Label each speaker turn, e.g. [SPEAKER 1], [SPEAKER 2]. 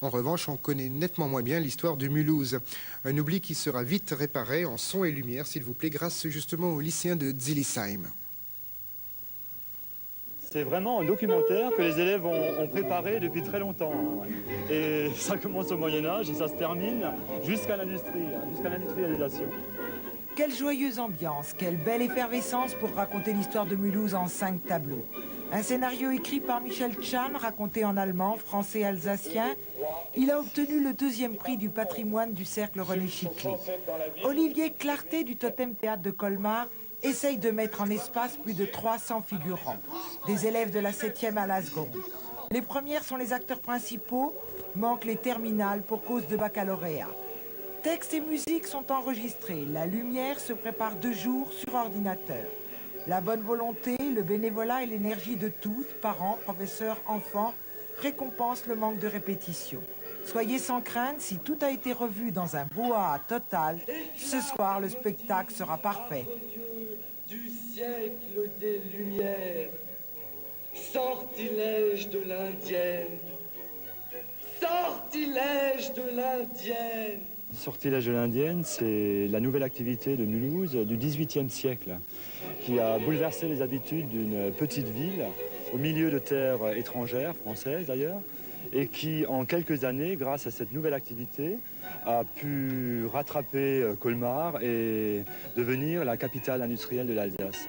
[SPEAKER 1] En revanche, on connaît nettement moins bien l'histoire de Mulhouse. Un oubli qui sera vite réparé en son et lumière, s'il vous plaît, grâce justement aux lycéens de Zillisheim.
[SPEAKER 2] C'est vraiment un documentaire que les élèves ont préparé depuis très longtemps. Et ça commence au Moyen-Âge et ça se termine jusqu'à l'industrie, jusqu'à l'industrialisation.
[SPEAKER 3] Quelle joyeuse ambiance, quelle belle effervescence pour raconter l'histoire de Mulhouse en 5 tableaux. Un scénario écrit par Michel Tcham, raconté en allemand, français et alsacien. Il a obtenu le 2e prix du patrimoine du Cercle René Chiclet. Olivier Clarté du Totem Théâtre de Colmar essaye de mettre en espace plus de 300 figurants, des élèves de la 7e à la seconde. Les premières sont les acteurs principaux, manquent les terminales pour cause de baccalauréat. Textes et musique sont enregistrés, la lumière se prépare 2 jours sur ordinateur. La bonne volonté, le bénévolat et l'énergie de tous, parents, professeurs, enfants, récompensent le manque de répétition. Soyez sans crainte, si tout a été revu dans un brouhaha total, ce soir le spectacle sera parfait.
[SPEAKER 4] Du siècle des Lumières, sortilège de l'Indienne, sortilège de l'Indienne.
[SPEAKER 2] Sortilège de l'Indienne, c'est la nouvelle activité de Mulhouse du XVIIIe siècle qui a bouleversé les habitudes d'une petite ville au milieu de terres étrangères, françaises d'ailleurs, et qui en quelques années, grâce à cette nouvelle activité, a pu rattraper Colmar et devenir la capitale industrielle de l'Alsace.